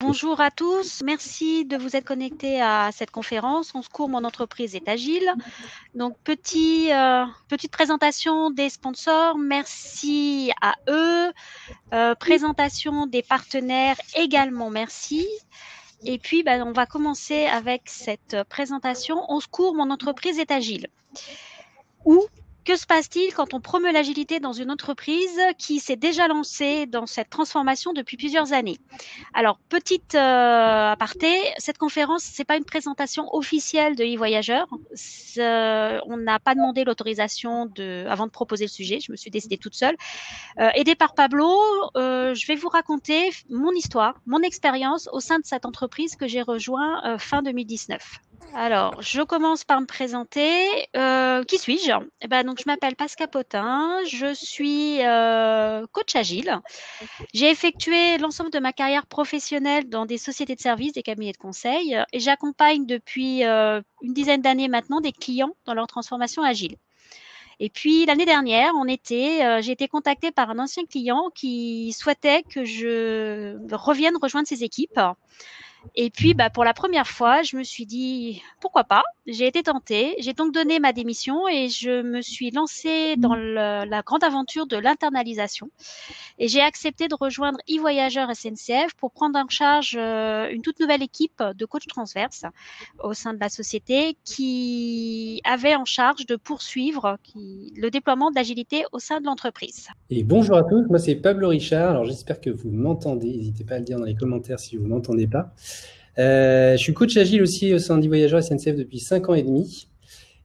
Bonjour à tous, merci de vous être connectés à cette conférence. On secours, mon entreprise est agile. Donc, petite présentation des sponsors, merci à eux. Présentation des partenaires également, merci. Et puis, on va commencer avec cette présentation. On secours, mon entreprise est agile. Que se passe-t-il quand on promeut l'agilité dans une entreprise qui s'est déjà lancée dans cette transformation depuis plusieurs années? Alors, petite aparté, cette conférence, c'est pas une présentation officielle de e-voyageurs. On n'a pas demandé l'autorisation avant de proposer le sujet. Je me suis décidée toute seule. Aidée par Pablo, je vais vous raconter mon histoire, mon expérience au sein de cette entreprise que j'ai rejoint fin 2019. Alors, je commence par me présenter. Qui suis-je? Donc, je m'appelle Pascal Potin. Je suis coach agile. J'ai effectué l'ensemble de ma carrière professionnelle dans des sociétés de services, des cabinets de conseil, et j'accompagne depuis une dizaine d'années maintenant des clients dans leur transformation agile. Et puis l'année dernière, en été, j'ai été contactée par un ancien client qui souhaitait que je revienne rejoindre ses équipes. Et puis, pour la première fois, je me suis dit, pourquoi pas? J'ai été tentée. J'ai donc donné ma démission et je me suis lancée dans la grande aventure de l'internalisation. Et j'ai accepté de rejoindre e-voyageurs SNCF pour prendre en charge une toute nouvelle équipe de coachs transverses au sein de la société qui avait en charge de poursuivre le déploiement de l'agilité au sein de l'entreprise. Et bonjour à tous, moi c'est Pablo Richard. Alors j'espère que vous m'entendez. N'hésitez pas à le dire dans les commentaires si vous ne m'entendez pas. Je suis coach agile aussi au sein d'e-voyageurs SNCF depuis 5 ans et demi.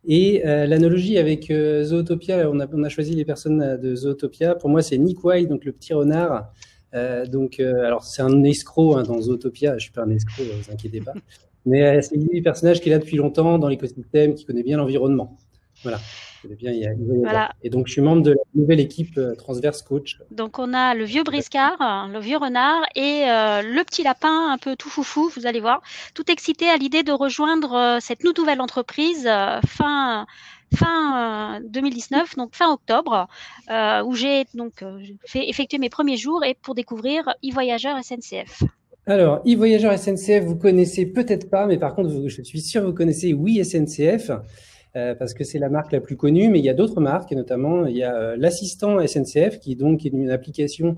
Et l'analogie avec Zootopia, on a choisi les personnes de Zootopia. Pour moi, c'est Nick Wilde, donc le petit renard. Alors c'est un escroc dans Zootopia. Je suis pas un escroc, ne vous inquiétez pas. Mais c'est lui, le personnage qui est là depuis longtemps dans l'écosystème, qui connaît bien l'environnement. Voilà. Bien, voilà. Et donc, je suis membre de la nouvelle équipe Transverse Coach. Donc, on a le vieux briscard, le vieux renard et le petit lapin un peu tout foufou, vous allez voir, tout excité à l'idée de rejoindre cette nouvelle entreprise fin 2019, donc fin octobre, où j'ai donc fait effectuer mes premiers jours et pour découvrir e-voyageurs SNCF. Alors, e-voyageurs SNCF, vous connaissez peut-être pas, mais par contre, je suis sûr que vous connaissez Oui SNCF. Parce que c'est la marque la plus connue, mais il y a d'autres marques, et notamment il y a l'assistant SNCF, qui donc est une application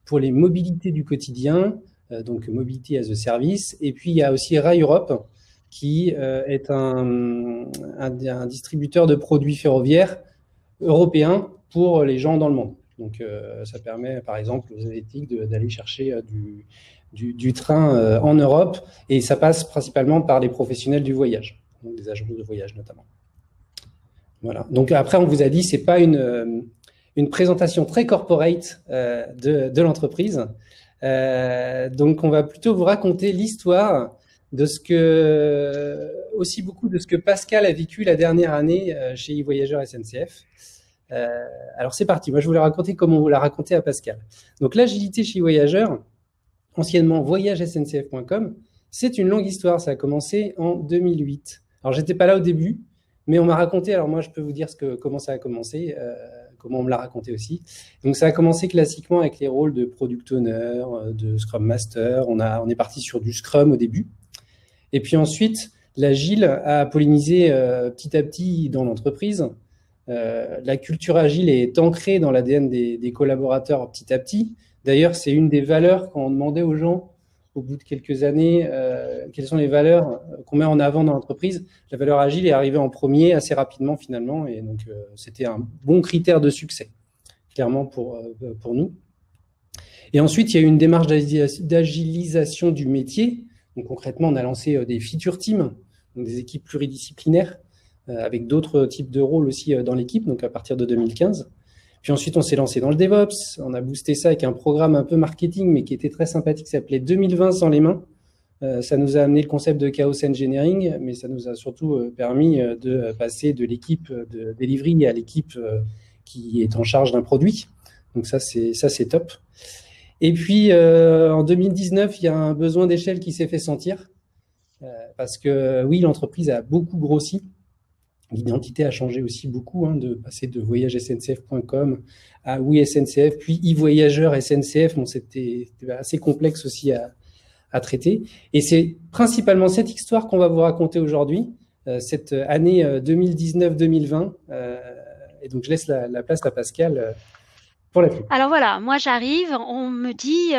pour les mobilités du quotidien, donc Mobility as a Service, et puis il y a aussi Rail Europe, qui est un distributeur de produits ferroviaires européens pour les gens dans le monde. Donc ça permet par exemple aux Helvétiques d'aller chercher du train en Europe, et ça passe principalement par les professionnels du voyage, donc des agences de voyage notamment. Voilà. Donc après, on vous a dit, c'est pas une présentation très corporate de l'entreprise. Donc on va plutôt vous raconter l'histoire de aussi beaucoup de ce que Pascal a vécu la dernière année chez e-voyageurs SNCF. Alors c'est parti. Moi, je voulais raconter comme on vous l'a raconté à Pascal. Donc l'agilité chez e-voyageurs, anciennement voyagesncf.com, c'est une longue histoire. Ça a commencé en 2008. Alors j'étais pas là au début. Mais on m'a raconté, alors moi je peux vous dire comment ça a commencé, comment on me l'a raconté aussi. Donc ça a commencé classiquement avec les rôles de Product Owner, de Scrum Master. On est parti sur du Scrum au début. Et puis ensuite, l'agile a pollinisé petit à petit dans l'entreprise. La culture agile est ancrée dans l'ADN des collaborateurs petit à petit. D'ailleurs, c'est une des valeurs quand on demandait aux gens au bout de quelques années, quelles sont les valeurs qu'on met en avant dans l'entreprise. La valeur agile est arrivée en premier assez rapidement finalement, et donc c'était un bon critère de succès, clairement pour nous. Et ensuite, il y a eu une démarche d'agilisation du métier. Donc concrètement, on a lancé des feature teams, donc des équipes pluridisciplinaires, avec d'autres types de rôles aussi dans l'équipe, donc à partir de 2015. Puis ensuite, on s'est lancé dans le DevOps. On a boosté ça avec un programme un peu marketing, mais qui était très sympathique, qui s'appelait 2020 sans les mains. Ça nous a amené le concept de Chaos Engineering, mais ça nous a surtout permis de passer de l'équipe de delivery à l'équipe qui est en charge d'un produit. Donc ça, c'est top. Et puis, en 2019, il y a un besoin d'échelle qui s'est fait sentir. Parce que, oui, l'entreprise a beaucoup grossi. L'identité a changé aussi beaucoup, de passer de voyagesncf.com à Oui SNCF, puis e-voyageurs SNCF. Bon, c'était assez complexe aussi à à traiter. Et c'est principalement cette histoire qu'on va vous raconter aujourd'hui, cette année 2019-2020. Et donc, je laisse la place à Pascal pour la suite. Alors voilà, moi j'arrive, on me dit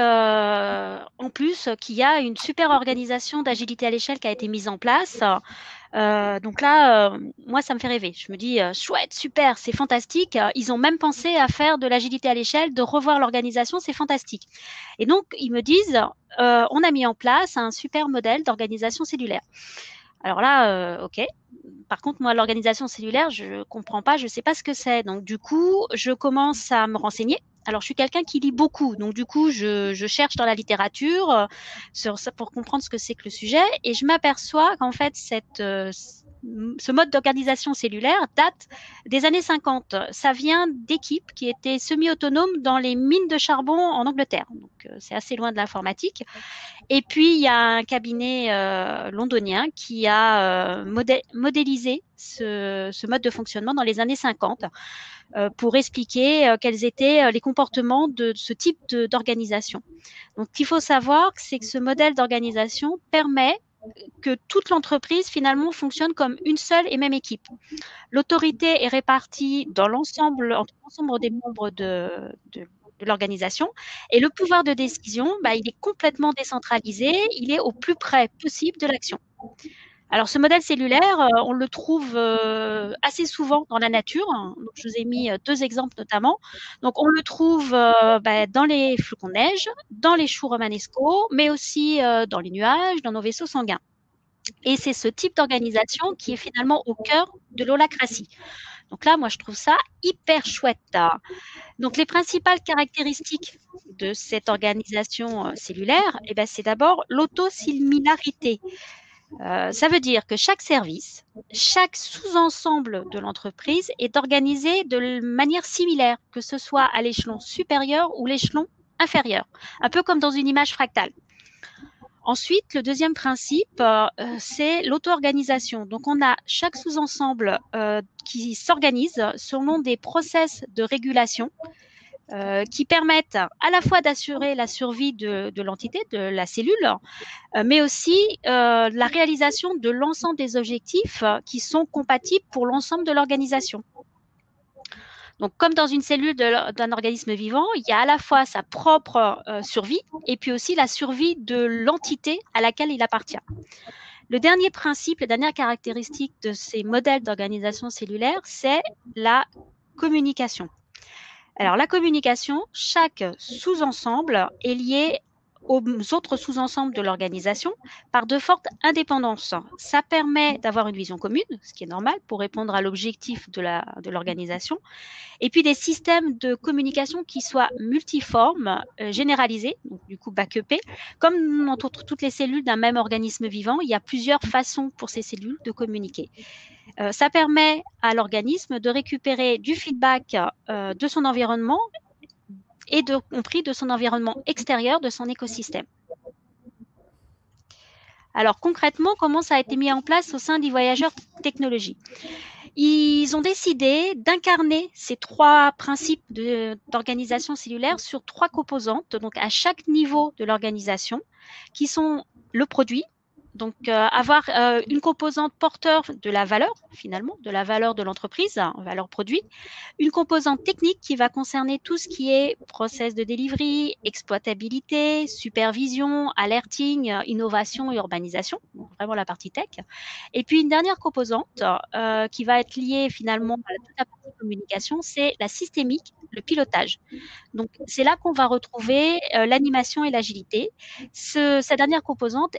en plus qu'il y a une super organisation d'agilité à l'échelle qui a été mise en place. Donc là, moi ça me fait rêver. Je me dis chouette, super, c'est fantastique. Ils ont même pensé à faire de l'agilité à l'échelle, de revoir l'organisation, c'est fantastique. Et donc ils me disent, on a mis en place un super modèle d'organisation cellulaire. Alors là, ok. Par contre, moi, l'organisation cellulaire, je comprends pas, je sais pas ce que c'est. Donc, du coup, je commence à me renseigner. Alors, je suis quelqu'un qui lit beaucoup. Donc, du coup, je cherche dans la littérature sur ça pour comprendre ce que c'est que le sujet. Et je m'aperçois qu'en fait, ce mode d'organisation cellulaire date des années 50. Ça vient d'équipes qui étaient semi-autonomes dans les mines de charbon en Angleterre. Donc, c'est assez loin de l'informatique. Et puis, il y a un cabinet londonien qui a modélisé ce mode de fonctionnement dans les années 50 pour expliquer quels étaient les comportements de ce type d'organisation. Donc, ce qu'il faut savoir, c'est que ce modèle d'organisation permet que toute l'entreprise, finalement, fonctionne comme une seule et même équipe. L'autorité est répartie dans entre l'ensemble des membres de l'organisation. Et le pouvoir de décision, il est complètement décentralisé, il est au plus près possible de l'action. Alors, ce modèle cellulaire, on le trouve assez souvent dans la nature. Donc, je vous ai mis deux exemples notamment. Donc, on le trouve dans les flocons de neige, dans les choux romanesco, mais aussi dans les nuages, dans nos vaisseaux sanguins. Et c'est ce type d'organisation qui est finalement au cœur de l'holacratie. Donc là, moi, je trouve ça hyper chouette. Donc, les principales caractéristiques de cette organisation cellulaire, c'est d'abord l'autosimilarité. Ça veut dire que chaque service, chaque sous-ensemble de l'entreprise est organisé de manière similaire, que ce soit à l'échelon supérieur ou l'échelon inférieur, un peu comme dans une image fractale. Ensuite, le deuxième principe, c'est l'auto-organisation. Donc, on a chaque sous-ensemble qui s'organise selon des process de régulation qui permettent à la fois d'assurer la survie de l'entité, de la cellule, mais aussi la réalisation de l'ensemble des objectifs qui sont compatibles pour l'ensemble de l'organisation. Donc, comme dans une cellule d'un organisme vivant, il y a à la fois sa propre survie et puis aussi la survie de l'entité à laquelle il appartient. Le dernier principe, la dernière caractéristique de ces modèles d'organisation cellulaire, c'est la communication. Alors, la communication, chaque sous-ensemble est lié aux autres sous-ensembles de l'organisation par de fortes indépendances. Ça permet d'avoir une vision commune, ce qui est normal pour répondre à l'objectif de l'organisation, et puis des systèmes de communication qui soient multiformes, généralisés, donc du coup backupés. Comme entre toutes les cellules d'un même organisme vivant, il y a plusieurs façons pour ces cellules de communiquer. Ça permet à l'organisme de récupérer du feedback de son environnement et compris de son environnement extérieur, de son écosystème. Alors concrètement, comment ça a été mis en place au sein d'eVoyageurs Technologies ? Ils ont décidé d'incarner ces trois principes d'organisation cellulaire sur trois composantes, donc à chaque niveau de l'organisation, qui sont le produit. Donc, avoir une composante porteur de la valeur, finalement, de la valeur de l'entreprise, valeur produit. Une composante technique qui va concerner tout ce qui est process de delivery, exploitabilité, supervision, alerting, innovation et urbanisation, donc vraiment la partie tech. Et puis, une dernière composante qui va être liée finalement à toute la partie communication, c'est la systémique, le pilotage. Donc, c'est là qu'on va retrouver l'animation et l'agilité. Cette dernière composante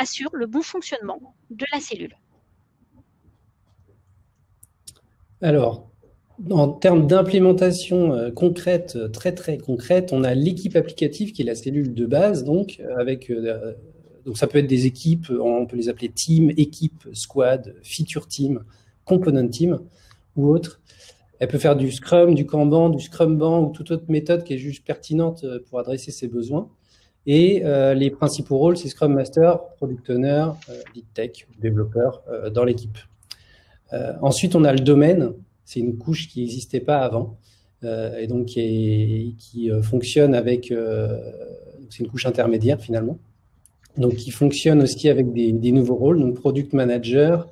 assure le bon fonctionnement de la cellule. Alors, en termes d'implémentation concrète, très très concrète, on a l'équipe applicative qui est la cellule de base, donc donc ça peut être des équipes, on peut les appeler team, équipe, squad, feature team, component team ou autre. Elle peut faire du Scrum, du Kanban, du Scrumban ou toute autre méthode qui est juste pertinente pour adresser ses besoins. Et les principaux rôles, c'est Scrum Master, Product Owner, Lead Tech, développeur dans l'équipe. Ensuite, on a le domaine. C'est une couche qui n'existait pas avant et donc qui fonctionne avec... c'est une couche intermédiaire finalement. donc qui fonctionne aussi avec des nouveaux rôles, donc Product Manager,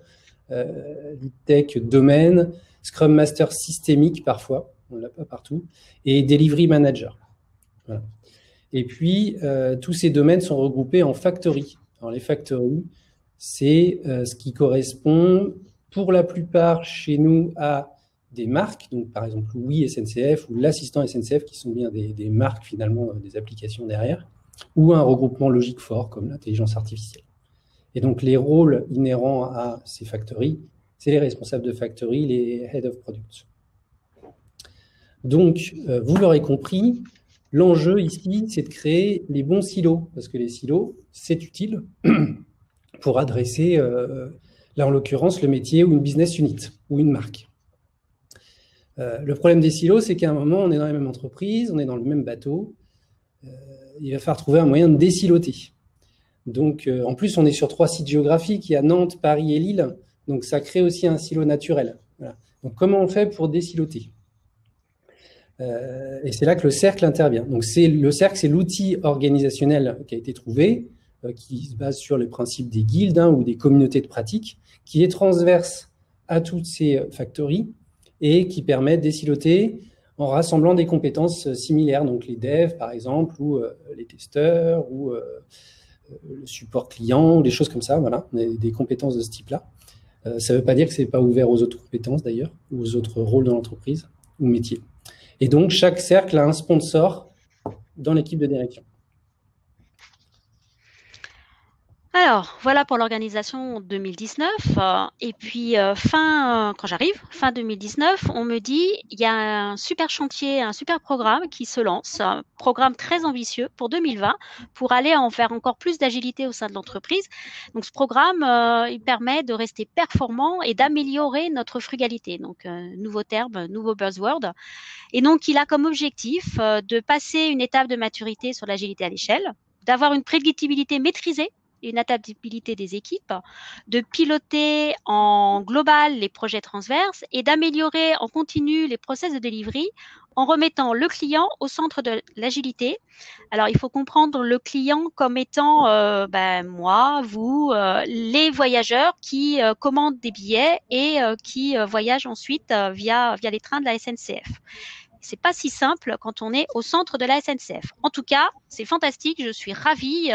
Lead Tech Domaine, Scrum Master systémique parfois, on ne l'a pas partout, et Delivery Manager. Voilà. Et puis, tous ces domaines sont regroupés en factories. Alors, les factories, c'est ce qui correspond pour la plupart chez nous à des marques, donc par exemple Oui SNCF ou l'assistant SNCF, qui sont bien des marques finalement, des applications derrière, ou un regroupement logique fort comme l'intelligence artificielle. Et donc les rôles inhérents à ces factories, c'est les responsables de factory, les head of product. Donc, vous l'aurez compris, l'enjeu ici, c'est de créer les bons silos, parce que les silos, c'est utile pour adresser, là en l'occurrence, le métier ou une business unit, ou une marque. Le problème des silos, c'est qu'à un moment, on est dans la même entreprise, on est dans le même bateau, il va falloir trouver un moyen de désiloter. Donc, en plus, on est sur 3 sites géographiques, il y a Nantes, Paris et Lille, donc ça crée aussi un silo naturel. Voilà. Donc, comment on fait pour désiloter ? Et c'est là que le cercle intervient. Donc, le cercle, c'est l'outil organisationnel qui a été trouvé, qui se base sur les principes des guildes ou des communautés de pratique, qui est transverse à toutes ces factories et qui permet de désiloter en rassemblant des compétences similaires, donc les devs par exemple, ou les testeurs, ou le support client, ou des choses comme ça. Voilà, on a des compétences de ce type-là. Ça ne veut pas dire que ce n'est pas ouvert aux autres compétences d'ailleurs, ou aux autres rôles dans l'entreprise ou métiers. Et donc, chaque cercle a un sponsor dans l'équipe de direction. Alors, voilà pour l'organisation 2019. Et puis, quand j'arrive, fin 2019, on me dit, il y a un super chantier, un super programme qui se lance, un programme très ambitieux pour 2020, pour aller en faire encore plus d'agilité au sein de l'entreprise. Donc, ce programme, il permet de rester performant et d'améliorer notre frugalité. Donc, nouveau terme, nouveau buzzword. Et donc, il a comme objectif de passer une étape de maturité sur l'agilité à l'échelle, d'avoir une prédictibilité maîtrisée, une adaptabilité des équipes, de piloter en global les projets transverses et d'améliorer en continu les process de delivery en remettant le client au centre de l'agilité. Alors, il faut comprendre le client comme étant moi, vous, les voyageurs qui commandent des billets et qui voyagent ensuite via les trains de la SNCF. C'est pas si simple quand on est au centre de la SNCF. En tout cas, c'est fantastique, je suis ravie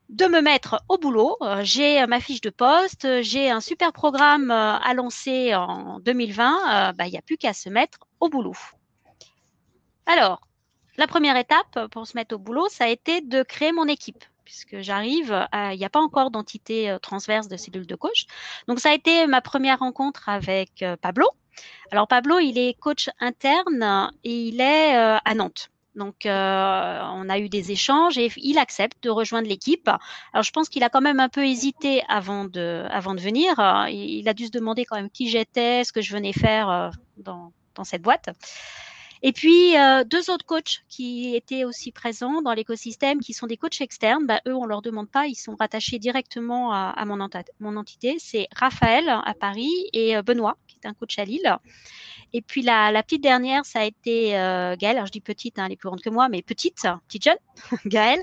de me mettre au boulot. J'ai ma fiche de poste, j'ai un super programme à lancer en 2020. Il n'y a plus qu'à se mettre au boulot. Alors, la première étape pour se mettre au boulot, ça a été de créer mon équipe, puisque j'arrive, il n'y a pas encore d'entité transverse de cellule de coach. Donc, ça a été ma première rencontre avec Pablo. Alors, Pablo, il est coach interne et il est à Nantes. Donc, on a eu des échanges et il accepte de rejoindre l'équipe. Alors, je pense qu'il a quand même un peu hésité avant de venir. Il a dû se demander quand même qui j'étais, ce que je venais faire dans cette boîte. Et puis, 2 autres coachs qui étaient aussi présents dans l'écosystème, qui sont des coachs externes. Eux, on leur demande pas, ils sont rattachés directement à mon entité. C'est Raphaël à Paris et Benoît, qui est un coach à Lille. Et puis la petite dernière, ça a été Gaëlle. Alors je dis petite, elle est plus grande que moi, mais petite jeune, Gaëlle,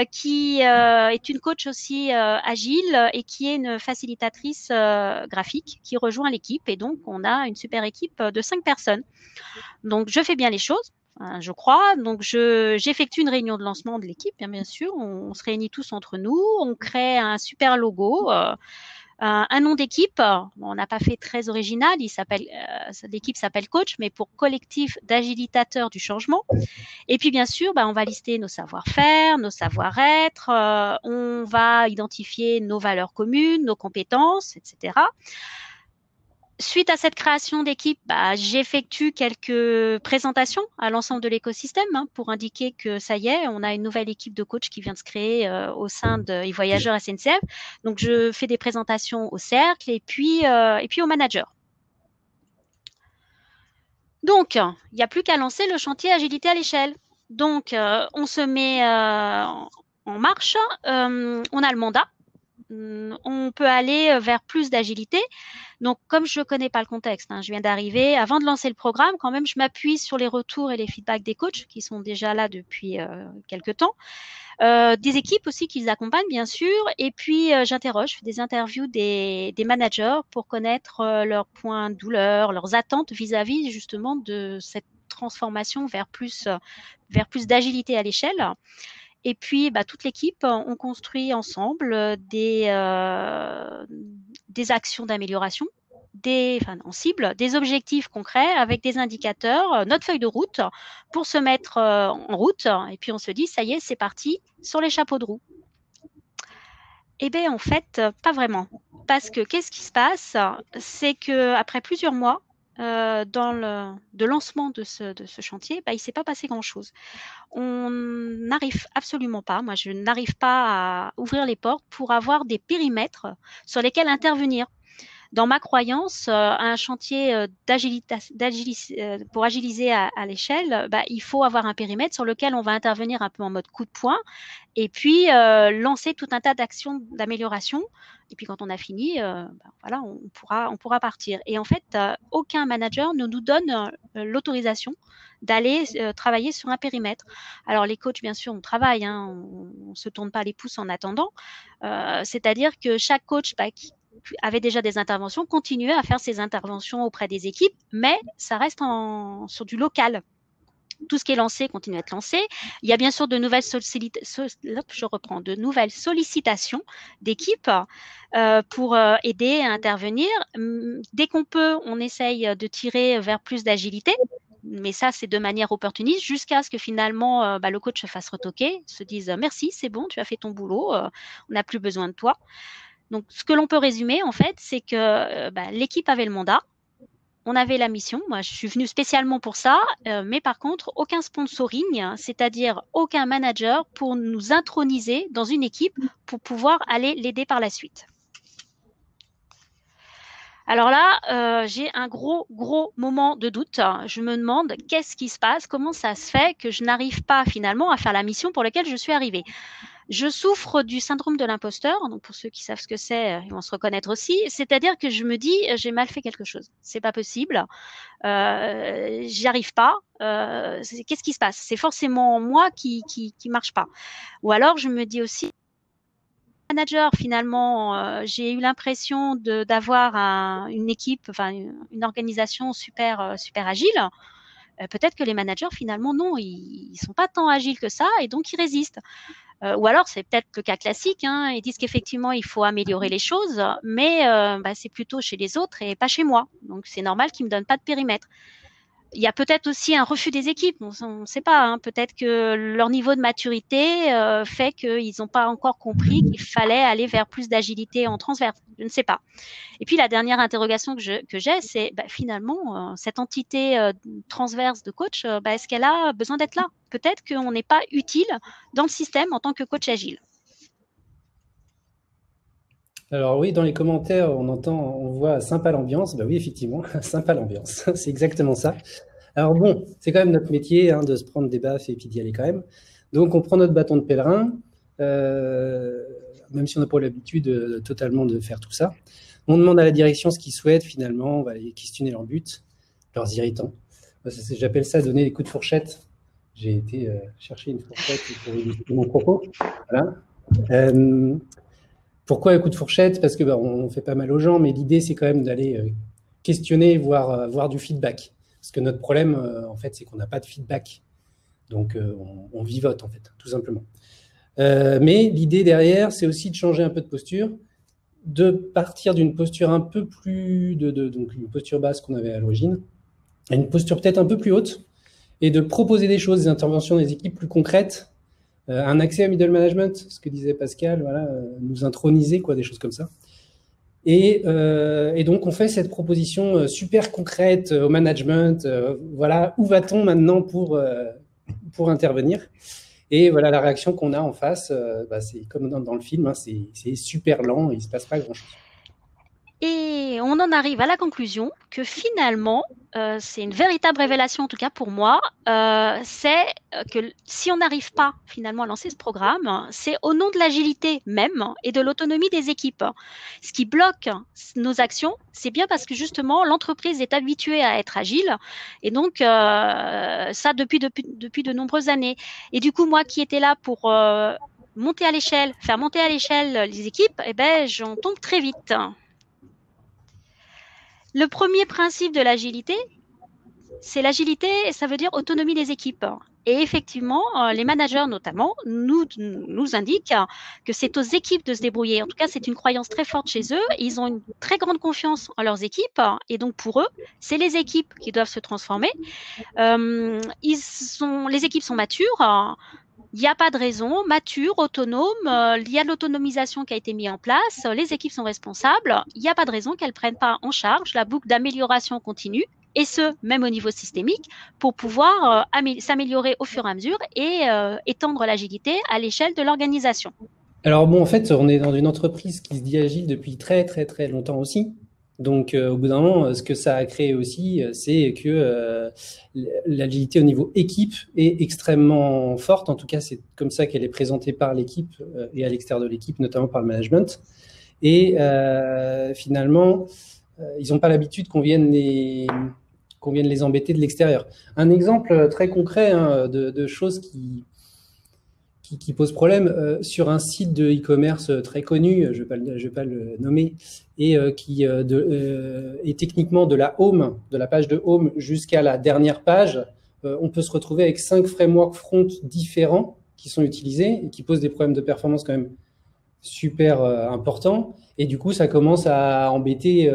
qui est une coach aussi agile et qui est une facilitatrice graphique qui rejoint l'équipe. Et donc on a une super équipe de 5 personnes. Donc je fais bien les choses, je crois. Donc j'effectue une réunion de lancement de l'équipe, bien sûr. On se réunit tous entre nous, on crée un super logo. Un nom d'équipe, on n'a pas fait très original, l'équipe s'appelle Coach, mais pour collectif d'agilitateurs du changement. Et puis bien sûr, on va lister nos savoir-faire, nos savoir-être, on va identifier nos valeurs communes, nos compétences, etc. Suite à cette création d'équipe, j'effectue quelques présentations à l'ensemble de l'écosystème pour indiquer que ça y est, on a une nouvelle équipe de coachs qui vient de se créer au sein de e-voyageurs SNCF. Donc, je fais des présentations au cercle et puis aux managers. Donc, il n'y a plus qu'à lancer le chantier agilité à l'échelle. Donc, on se met en marche. On a le mandat. on peut aller vers plus d'agilité. Donc, comme je ne connais pas le contexte, je viens d'arriver, avant de lancer le programme, quand même, je m'appuie sur les retours et les feedbacks des coachs qui sont déjà là depuis quelques temps. Des équipes aussi qui les accompagnent, bien sûr. Et puis, j'interroge, je fais des interviews des managers pour connaître leurs points de douleur, leurs attentes vis-à-vis justement de cette transformation vers plus d'agilité à l'échelle. Et puis, toute l'équipe, on construit ensemble des actions d'amélioration, en cible, des objectifs concrets avec des indicateurs, notre feuille de route pour se mettre en route. Et puis, on se dit, ça y est, c'est parti sur les chapeaux de roue. Eh bien, en fait, pas vraiment. Parce que qu'est-ce qui se passe? C'est qu'après plusieurs mois, de lancement de ce chantier, il ne s'est pas passé grand-chose. On n'arrive absolument pas, moi je n'arrive pas à ouvrir les portes pour avoir des périmètres sur lesquels intervenir. Dans ma croyance, un chantier pour agiliser à l'échelle, il faut avoir un périmètre sur lequel on va intervenir un peu en mode coup de poing et puis lancer tout un tas d'actions d'amélioration. Et puis quand on a fini, voilà, on pourra partir. Et en fait, aucun manager ne nous donne l'autorisation d'aller travailler sur un périmètre. Alors les coachs, bien sûr, on travaille, on ne se tourne pas les pouces en attendant. C'est-à-dire que chaque coach qui avait déjà des interventions, continuait à faire ses interventions auprès des équipes, mais ça reste sur du local. Tout ce qui est lancé continue à être lancé. Il y a bien sûr de nouvelles sollicitations d'équipes pour aider à intervenir. Dès qu'on peut, on essaye de tirer vers plus d'agilité. Mais ça, c'est de manière opportuniste jusqu'à ce que finalement, le coach se fasse retoquer, se dise merci, c'est bon, tu as fait ton boulot, on n'a plus besoin de toi. Donc, ce que l'on peut résumer, en fait, c'est que l'équipe avait le mandat, on avait la mission. Moi, je suis venue spécialement pour ça, mais par contre, aucun sponsoring, c'est-à-dire aucun manager pour nous introniser dans une équipe pour pouvoir aller l'aider par la suite. Alors là, j'ai un gros moment de doute. Je me demande qu'est-ce qui se passe, comment ça se fait que je n'arrive pas finalement à faire la mission pour laquelle je suis arrivée. Je souffre du syndrome de l'imposteur. Donc, pour ceux qui savent ce que c'est, ils vont se reconnaître aussi. C'est-à-dire que je me dis, j'ai mal fait quelque chose. C'est pas possible. J'y arrive pas. Qu'est-ce qui se passe? C'est forcément moi qui marche pas. Ou alors, je me dis aussi, manager, finalement, j'ai eu l'impression d'avoir une équipe, une organisation super agile. Peut-être que les managers, finalement, non, ils sont pas tant agiles que ça et donc ils résistent. Ou alors, c'est peut-être le cas classique, ils disent qu'effectivement, il faut améliorer les choses, mais c'est plutôt chez les autres et pas chez moi. Donc, c'est normal qu'ils ne me donnent pas de périmètre. Il y a peut-être aussi un refus des équipes, on ne sait pas. Peut-être que leur niveau de maturité fait qu'ils n'ont pas encore compris qu'il fallait aller vers plus d'agilité en transverse. Je ne sais pas. Et puis, la dernière interrogation que j'ai, c'est finalement, cette entité transverse de coach, est-ce qu'elle a besoin d'être là? Peut-être qu'on n'est pas utile dans le système en tant que coach agile. Alors oui, dans les commentaires, on voit sympa l'ambiance. Oui, effectivement, sympa l'ambiance. C'est exactement ça. Alors bon, c'est quand même notre métier de se prendre des baffes et puis d'y aller quand même. Donc on prend notre bâton de pèlerin, même si on n'a pas l'habitude totalement de faire tout ça. On demande à la direction ce qu'ils souhaitent finalement, on va aller questionner leur but, leurs irritants. J'appelle ça donner des coups de fourchette. J'ai été chercher une fourchette pour illustrer mon propos. Voilà. Pourquoi les coups de fourchette? Parce que on fait pas mal aux gens, mais l'idée c'est quand même d'aller questionner, voir du feedback. Parce que notre problème, en fait, c'est qu'on n'a pas de feedback. Donc, on vivote, en fait, tout simplement. Mais l'idée derrière, c'est aussi de changer un peu de posture, de partir d'une posture un peu plus, donc une posture basse qu'on avait à l'origine, à une posture peut-être un peu plus haute, et de proposer des choses, des interventions des équipes plus concrètes, un accès à middle management, ce que disait Pascal, voilà, nous introniser, des choses comme ça. Et donc, on fait cette proposition super concrète au management. Voilà, où va-t-on maintenant pour intervenir? Et voilà, la réaction qu'on a en face, c'est comme dans le film, c'est super lent, il ne se passe pas grand-chose. Et on en arrive à la conclusion que finalement, c'est une véritable révélation, en tout cas pour moi, c'est que si on n'arrive pas finalement à lancer ce programme, c'est au nom de l'agilité même et de l'autonomie des équipes. Ce qui bloque nos actions, c'est bien parce que justement l'entreprise est habituée à être agile et donc ça depuis de nombreuses années. Et du coup, moi qui étais là pour monter à l'échelle, faire monter à l'échelle les équipes, eh ben, j'en tombe très vite. Le premier principe de l'agilité, c'est l'agilité, ça veut dire autonomie des équipes. Et effectivement, les managers notamment nous indiquent que c'est aux équipes de se débrouiller. En tout cas, c'est une croyance très forte chez eux. Ils ont une très grande confiance en leurs équipes. Et donc, pour eux, c'est les équipes qui doivent se transformer. Les équipes sont matures. Il n'y a pas de raison, mature, autonome, il y a de l'autonomisation qui a été mise en place, les équipes sont responsables, il n'y a pas de raison qu'elles ne prennent pas en charge la boucle d'amélioration continue, et ce, même au niveau systémique, pour pouvoir s'améliorer au fur et à mesure et étendre l'agilité à l'échelle de l'organisation. Alors bon, en fait, on est dans une entreprise qui se dit agile depuis très très très longtemps aussi. Donc, au bout d'un moment, ce que ça a créé aussi, c'est que l'agilité au niveau équipe est extrêmement forte. En tout cas, c'est comme ça qu'elle est présentée par l'équipe et à l'extérieur de l'équipe, notamment par le management. Et finalement, ils n'ont pas l'habitude qu'on vienne les embêter de l'extérieur. Un exemple très concret de choses qui pose problème sur un site de e-commerce très connu, je vais pas le nommer, et qui est techniquement de la page de home jusqu'à la dernière page, on peut se retrouver avec 5 frameworks front différents qui sont utilisés et qui posent des problèmes de performance quand même super importants. Et du coup, ça commence à embêter,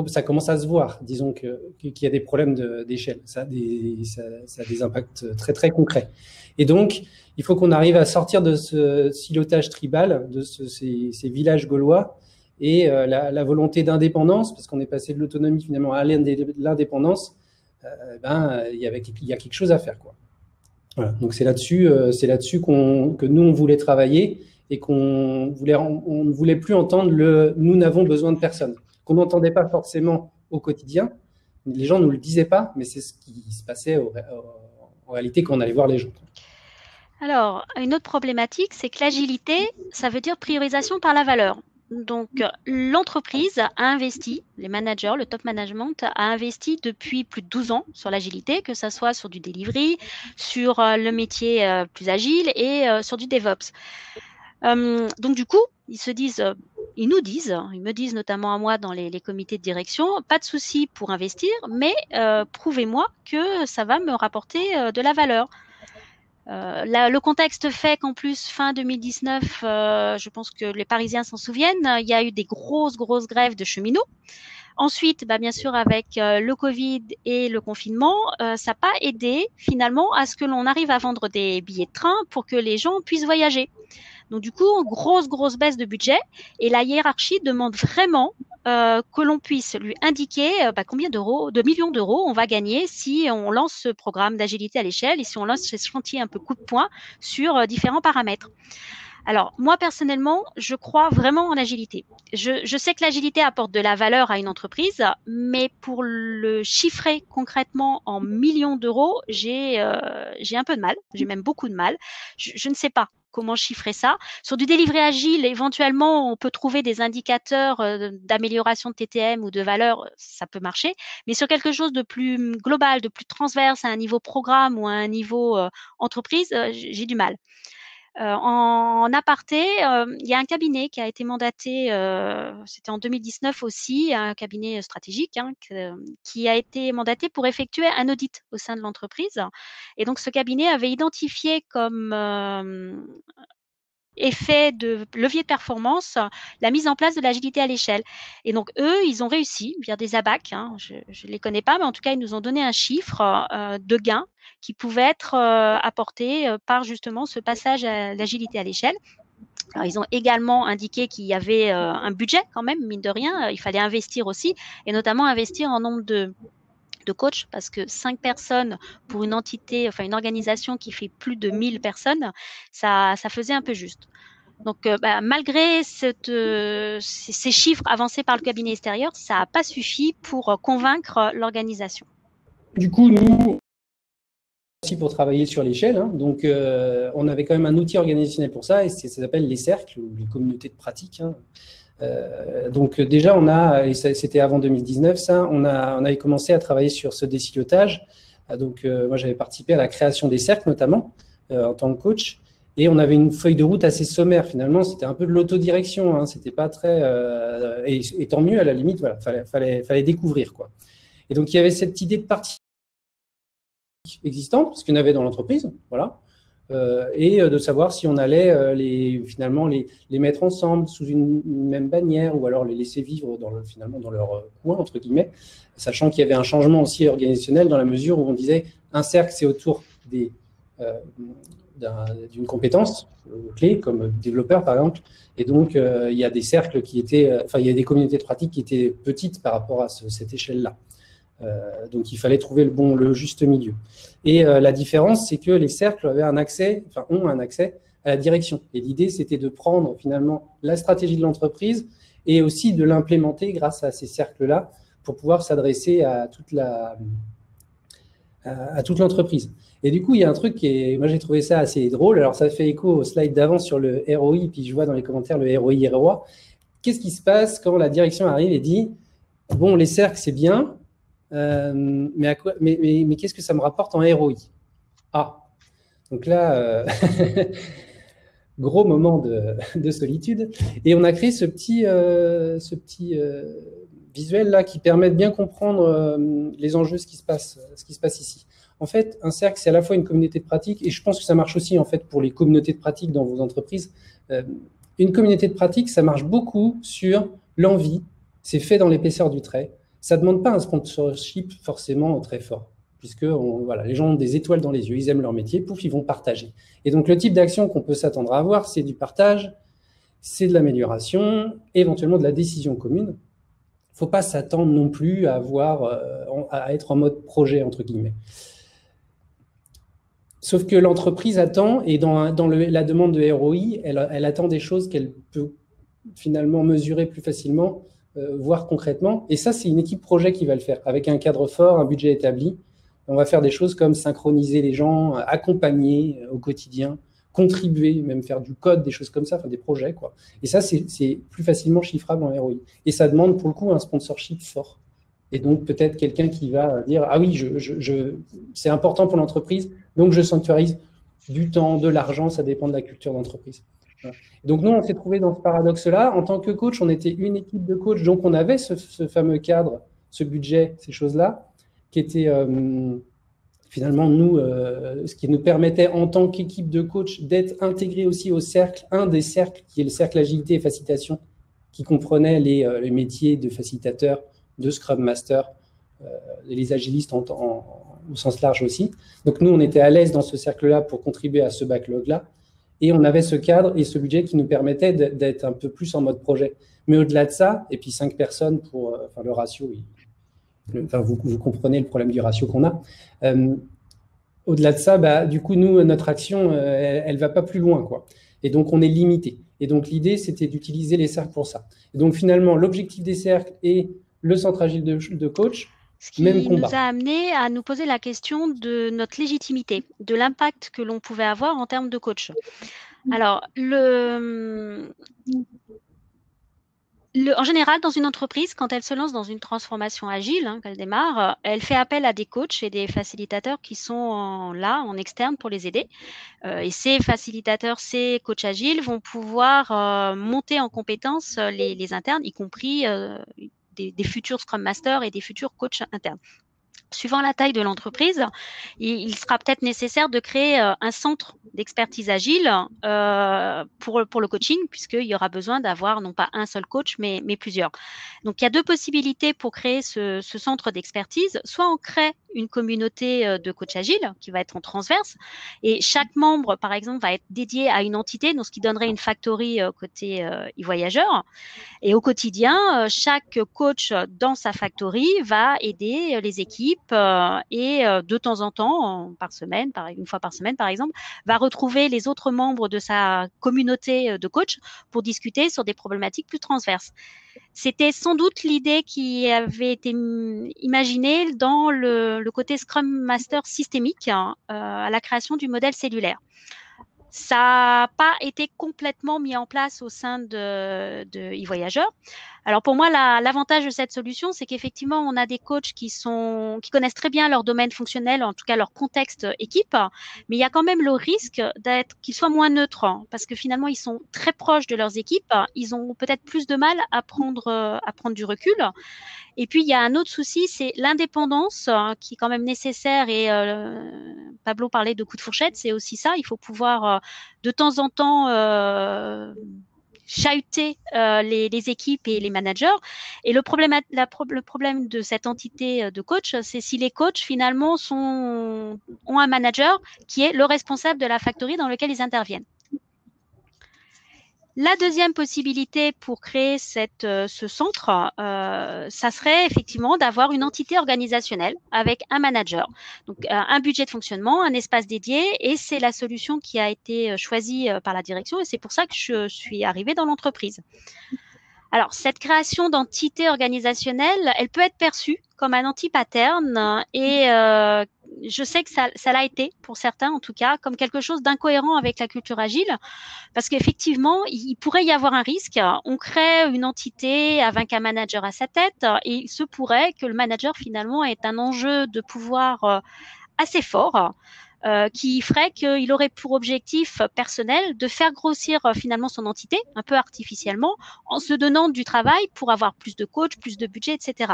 ça commence à se voir, disons qu'il y a des problèmes d'échelle. Ça a des impacts très, très concrets. Et donc, il faut qu'on arrive à sortir de ce silotage tribal, de ces villages gaulois, et la volonté d'indépendance, parce qu'on est passé de l'autonomie finalement à l'indépendance, il y a quelque chose à faire, quoi. Voilà. Donc c'est là-dessus que nous on voulait travailler et on ne voulait plus entendre nous n'avons besoin de personne, qu'on n'entendait pas forcément au quotidien. Les gens nous le disaient pas, mais c'est ce qui se passait en réalité quand on allait voir les gens. Alors, une autre problématique, c'est que l'agilité, ça veut dire priorisation par la valeur. Donc, l'entreprise a investi, les managers, le top management a investi depuis plus de 12 ans sur l'agilité, que ce soit sur du delivery, sur le métier plus agile et sur du DevOps. Donc, du coup, ils me disent notamment à moi dans les comités de direction, pas de souci pour investir, mais prouvez-moi que ça va me rapporter de la valeur. Le contexte fait qu'en plus, fin 2019, je pense que les Parisiens s'en souviennent, il y a eu des grosses grèves de cheminots. Ensuite, bien sûr, avec le Covid et le confinement, ça n'a pas aidé finalement à ce que l'on arrive à vendre des billets de train pour que les gens puissent voyager. Donc du coup, grosse baisse de budget et la hiérarchie demande vraiment que l'on puisse lui indiquer combien de millions d'euros on va gagner si on lance ce programme d'agilité à l'échelle et si on lance ce chantier un peu coup de poing sur différents paramètres. Alors, moi, personnellement, je crois vraiment en l'agilité. Je sais que l'agilité apporte de la valeur à une entreprise, mais pour le chiffrer concrètement en millions d'euros, j'ai un peu de mal. J'ai même beaucoup de mal. Je ne sais pas comment chiffrer ça. Sur du délivré agile, éventuellement, on peut trouver des indicateurs d'amélioration de TTM ou de valeur, ça peut marcher. Mais sur quelque chose de plus global, de plus transverse, à un niveau programme ou à un niveau entreprise, j'ai du mal. En aparté, il y a un cabinet qui a été mandaté, c'était en 2019 aussi, un cabinet stratégique qui a été mandaté pour effectuer un audit au sein de l'entreprise. Et donc, ce cabinet avait identifié comme effet de levier de performance, la mise en place de l'agilité à l'échelle. Et donc, eux, ils ont réussi via des ABAC, je ne les connais pas, mais en tout cas, ils nous ont donné un chiffre de gain qui pouvait être apporté par justement ce passage à l'agilité à l'échelle. Alors, ils ont également indiqué qu'il y avait un budget quand même, mine de rien, il fallait investir aussi, et notamment investir en nombre de coach, parce que 5 personnes pour une entité, enfin une organisation qui fait plus de 1000 personnes, ça faisait un peu juste. Donc, malgré ces chiffres avancés par le cabinet extérieur, ça n'a pas suffi pour convaincre l'organisation. Du coup, nous, aussi pour travailler sur l'échelle, hein, donc on avait quand même un outil organisationnel pour ça, et ça s'appelle les cercles, ou les communautés de pratique. Hein. Donc déjà, et c'était avant 2019, ça, on avait commencé à travailler sur ce décilotage. Donc moi, j'avais participé à la création des cercles, notamment, en tant que coach. Et on avait une feuille de route assez sommaire, finalement. C'était un peu de l'autodirection. Hein. C'était pas très. Et tant mieux, à la limite, voilà, fallait découvrir, quoi. Et donc, il y avait cette idée de partie existante, ce qu'il y en avait dans l'entreprise, voilà. Et de savoir si on allait finalement les mettre ensemble sous une même bannière ou alors les laisser vivre finalement dans leur coin, entre guillemets, sachant qu'il y avait un changement aussi organisationnel dans la mesure où on disait un cercle, c'est autour d'une compétence clé, comme développeur par exemple, et donc il y a des cercles il y a des communautés de pratique qui étaient petites par rapport à cette échelle-là. Donc il fallait trouver le juste milieu. Et la différence, c'est que les cercles ont un accès à la direction. Et l'idée, c'était de prendre finalement la stratégie de l'entreprise et aussi de l'implémenter grâce à ces cercles-là pour pouvoir s'adresser à toute l'entreprise. Et du coup, il y a un truc moi j'ai trouvé ça assez drôle. Alors ça fait écho au slide d'avant sur le ROI, puis je vois dans les commentaires le ROI, ROA. Qu'est-ce qui se passe quand la direction arrive et dit bon, les cercles, c'est bien, mais qu'est-ce que ça me rapporte en ROI? Ah, donc là, gros moment de solitude. Et on a créé ce petit visuel là qui permet de bien comprendre les enjeux, ce qui se passe ici. En fait, un cercle, c'est à la fois une communauté de pratique, et je pense que ça marche aussi en fait pour les communautés de pratique dans vos entreprises. Une communauté de pratique, ça marche beaucoup sur l'envie, c'est fait dans l'épaisseur du trait. Ça ne demande pas un sponsorship forcément très fort, puisque les gens ont des étoiles dans les yeux, ils aiment leur métier, pouf, ils vont partager. Et donc, le type d'action qu'on peut s'attendre à avoir, c'est du partage, c'est de l'amélioration, éventuellement de la décision commune. Il ne faut pas s'attendre non plus à être en mode projet, entre guillemets. Sauf que l'entreprise attend, et dans la demande de ROI, elle attend des choses qu'elle peut finalement mesurer plus facilement, voir concrètement. Et ça, c'est une équipe projet qui va le faire, avec un cadre fort, un budget établi. On va faire des choses comme synchroniser les gens, accompagner au quotidien, contribuer, même faire du code, des choses comme ça, enfin des projets, quoi. Et ça, c'est plus facilement chiffrable en ROI. Et ça demande, pour le coup, un sponsorship fort. Et donc, peut-être quelqu'un qui va dire « Ah oui, c'est important pour l'entreprise, donc je sanctuarise du temps, de l'argent, ça dépend de la culture d'entreprise. » Voilà. Donc, nous, on s'est trouvé dans ce paradoxe-là. En tant que coach, on était une équipe de coachs, donc on avait ce fameux cadre, ce budget, ces choses-là, qui étaient finalement, nous, ce qui nous permettait, en tant qu'équipe de coach, d'être intégrés aussi au cercle, un des cercles, qui est le cercle agilité et facilitation, qui comprenait les métiers de facilitateur, de Scrum Master, les agilistes au sens large aussi. Donc nous, on était à l'aise dans ce cercle-là pour contribuer à ce backlog-là. Et on avait ce cadre et ce budget qui nous permettait d'être un peu plus en mode projet. Mais au-delà de ça, et puis 5 personnes pour le ratio, vous comprenez le problème du ratio qu'on a. Au-delà de ça, du coup, nous, notre action, elle ne va pas plus loin, quoi. Et donc, on est limité. Et donc, l'idée, c'était d'utiliser les cercles pour ça. Et donc, finalement, l'objectif des cercles et le centre agile de coach, ce qui nous a amené à nous poser la question de notre légitimité, de l'impact que l'on pouvait avoir en termes de coach. Alors, en général, dans une entreprise, quand elle se lance dans une transformation agile, qu'elle démarre, elle fait appel à des coachs et des facilitateurs qui sont là, en externe, pour les aider. Et ces facilitateurs, ces coachs agiles vont pouvoir monter en compétence les internes, y compris des futurs Scrum Masters et des futurs coachs internes. Suivant la taille de l'entreprise, il sera peut-être nécessaire de créer un centre d'expertise agile pour le coaching, puisqu'il y aura besoin d'avoir non pas un seul coach, mais plusieurs. Donc, il y a deux possibilités pour créer ce centre d'expertise. Soit on crée une communauté de coach agile qui va être en transverse. Et chaque membre, par exemple, va être dédié à une entité, donc ce qui donnerait une factory côté e-voyageur. Et au quotidien, chaque coach dans sa factory va aider les équipes et de temps en temps, par semaine, une fois par semaine par exemple, va retrouver les autres membres de sa communauté de coachs pour discuter sur des problématiques plus transverses. C'était sans doute l'idée qui avait été imaginée dans le côté Scrum Master systémique à la création du modèle cellulaire. Ça n'a pas été complètement mis en place au sein de eVoyageur. Alors pour moi, l'avantage de cette solution, c'est qu'effectivement, on a des coachs qui connaissent très bien leur domaine fonctionnel, en tout cas leur contexte équipe, mais il y a quand même le risque qu'ils soient moins neutres, parce que finalement, ils sont très proches de leurs équipes, ils ont peut-être plus de mal à prendre du recul. Et puis, il y a un autre souci, c'est l'indépendance qui est quand même nécessaire. Et Pablo parlait de coup de fourchette, c'est aussi ça. Il faut pouvoir de temps en temps chahuter les équipes et les managers. Et le problème de cette entité de coach, c'est si les coachs finalement ont un manager qui est le responsable de la factory dans laquelle ils interviennent. La deuxième possibilité pour créer ce centre, ça serait effectivement d'avoir une entité organisationnelle avec un manager. Donc, un budget de fonctionnement, un espace dédié, et c'est la solution qui a été choisie par la direction, et c'est pour ça que je suis arrivée dans l'entreprise. Alors, cette création d'entité organisationnelle, elle peut être perçue comme un anti-pattern et je sais que ça l'a été, pour certains en tout cas, comme quelque chose d'incohérent avec la culture agile, parce qu'effectivement, il pourrait y avoir un risque. On crée une entité avec un manager à sa tête et il se pourrait que le manager finalement ait un enjeu de pouvoir assez fort qui ferait qu'il aurait pour objectif personnel de faire grossir finalement son entité, un peu artificiellement, en se donnant du travail pour avoir plus de coachs, plus de budget, etc.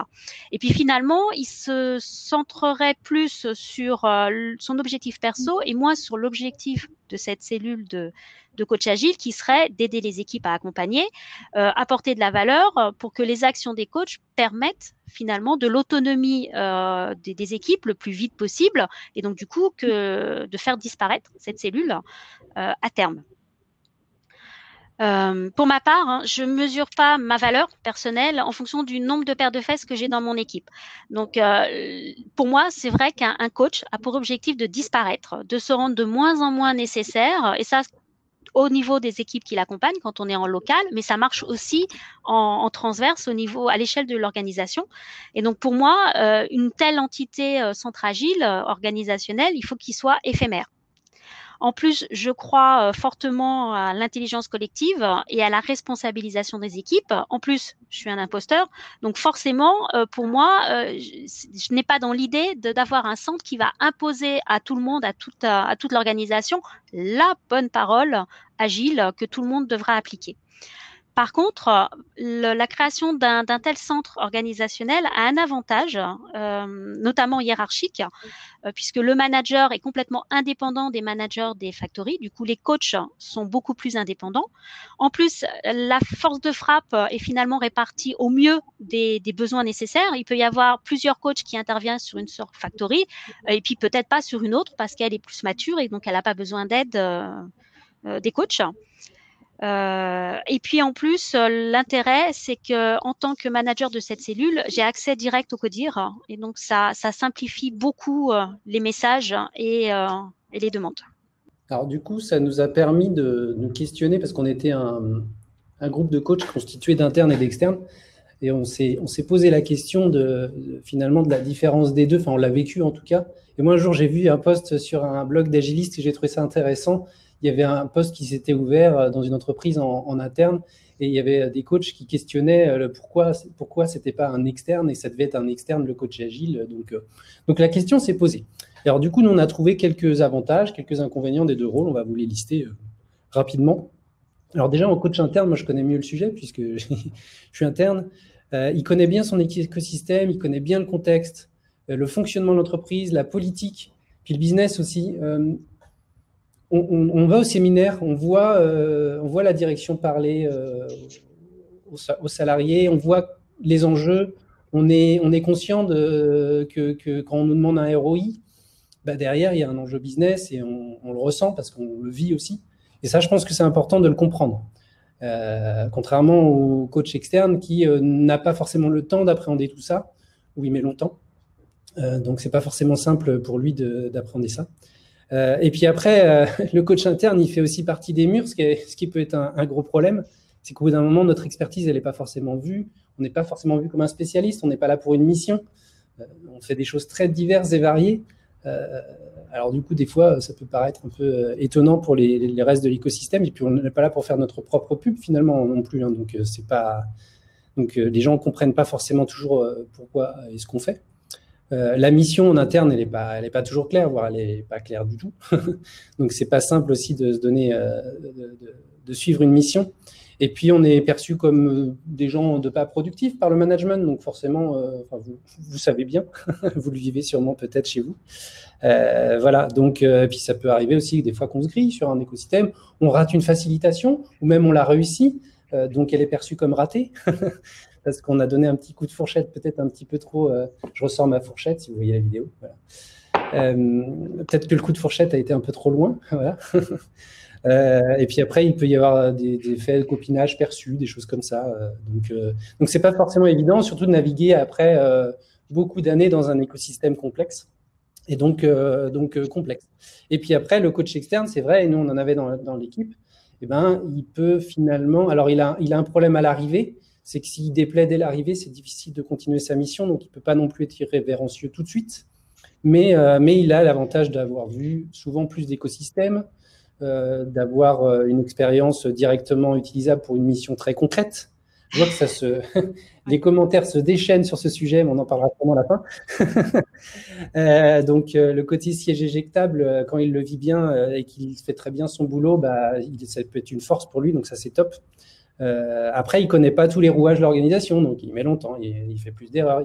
Et puis finalement, il se centrerait plus sur son objectif perso et moins sur l'objectif de cette cellule de coach agile qui serait d'aider les équipes à accompagner, apporter de la valeur pour que les actions des coachs permettent finalement de l'autonomie des équipes le plus vite possible et donc du coup de faire disparaître cette cellule à terme. Pour ma part, je ne mesure pas ma valeur personnelle en fonction du nombre de paires de fesses que j'ai dans mon équipe. Donc, pour moi, c'est vrai qu'un coach a pour objectif de disparaître, de se rendre de moins en moins nécessaire, et ça, au niveau des équipes qui l'accompagnent quand on est en local, mais ça marche aussi en transverse à l'échelle de l'organisation. Et donc, pour moi, une telle entité centre agile, organisationnelle, il faut qu'il soit éphémère. En plus, je crois fortement à l'intelligence collective et à la responsabilisation des équipes. En plus, je suis un imposteur. Donc forcément, pour moi, je n'ai pas dans l'idée d'avoir un centre qui va imposer à tout le monde, à toute l'organisation, la bonne parole agile que tout le monde devra appliquer. Par contre, la création d'un tel centre organisationnel a un avantage, notamment hiérarchique, puisque le manager est complètement indépendant des managers des factories. Du coup, les coachs sont beaucoup plus indépendants. En plus, la force de frappe est finalement répartie au mieux des besoins nécessaires. Il peut y avoir plusieurs coachs qui interviennent sur une sorte factory et puis peut-être pas sur une autre parce qu'elle est plus mature et donc elle n'a pas besoin d'aide des coachs. Et puis en plus, l'intérêt, c'est que en tant que manager de cette cellule, j'ai accès direct au CODIR et donc ça simplifie beaucoup les messages et les demandes. Alors du coup, ça nous a permis de nous questionner parce qu'on était un groupe de coachs constitué d'internes et d'externes et on s'est posé la question finalement de la différence des deux. Enfin, on l'a vécu en tout cas. Et moi, un jour, j'ai vu un post sur un blog d'agiliste et j'ai trouvé ça intéressant. Il y avait un poste qui s'était ouvert dans une entreprise en interne et il y avait des coachs qui questionnaient pourquoi c'était pas un externe et ça devait être un externe, le coach agile. Donc la question s'est posée. Alors du coup, nous, on a trouvé quelques avantages, quelques inconvénients des deux rôles. On va vous les lister rapidement. Alors déjà, en coach interne, moi, je connais mieux le sujet puisque je suis interne. Il connaît bien son écosystème, il connaît bien le contexte, le fonctionnement de l'entreprise, la politique, puis le business aussi. On va au séminaire, on voit la direction parler aux salariés, on voit les enjeux, on est conscient que quand on nous demande un ROI, bah derrière, il y a un enjeu business et on le ressent parce qu'on le vit aussi. Et ça, je pense que c'est important de le comprendre. Contrairement au coach externe qui n'a pas forcément le temps d'appréhender tout ça, ou il met longtemps. Donc, c'est pas forcément simple pour lui d'apprendre ça. Et puis après, le coach interne, il fait aussi partie des murs, ce qui peut être un gros problème. C'est qu'au bout d'un moment, notre expertise, elle n'est pas forcément vue. On n'est pas forcément vu comme un spécialiste. On n'est pas là pour une mission. On fait des choses très diverses et variées. Alors du coup, des fois, ça peut paraître un peu étonnant pour les restes de l'écosystème. Et puis, on n'est pas là pour faire notre propre pub finalement non plus. Hein. Donc, c'est pas. Donc, les gens ne comprennent pas forcément toujours pourquoi et ce qu'on fait. La mission en interne, elle est pas toujours claire, voire elle n'est pas claire du tout. Donc, c'est pas simple aussi de se donner, de suivre une mission. Et puis, on est perçu comme des gens de pas productifs par le management. Donc, forcément, vous savez bien, vous le vivez sûrement peut-être chez vous. Voilà. Donc, puis ça peut arriver aussi des fois qu'on se grille sur un écosystème, on rate une facilitation ou même on l'a réussi, donc elle est perçue comme ratée. Parce qu'on a donné un petit coup de fourchette, peut-être un petit peu trop. Je ressors ma fourchette, si vous voyez la vidéo. Voilà. Peut-être que le coup de fourchette a été un peu trop loin. Voilà. Et puis après, il peut y avoir des faits de copinage perçus, des choses comme ça. Donc c'est pas forcément évident, surtout de naviguer après beaucoup d'années dans un écosystème complexe. Et donc complexe. Et puis après, le coach externe, c'est vrai, et nous on en avait dans l'équipe, eh ben, il peut finalement. Alors il a un problème à l'arrivée. C'est que s'il déplaît dès l'arrivée, c'est difficile de continuer sa mission, donc il ne peut pas non plus être irrévérencieux tout de suite. Mais il a l'avantage d'avoir vu souvent plus d'écosystèmes, d'avoir une expérience directement utilisable pour une mission très concrète. Je vois que les commentaires se déchaînent sur ce sujet, mais on en parlera vraiment à la fin. Donc, le côté siège éjectable, quand il le vit bien et qu'il fait très bien son boulot, bah, ça peut être une force pour lui, donc ça, c'est top. Après, il ne connaît pas tous les rouages de l'organisation, donc il met longtemps, il fait plus d'erreurs.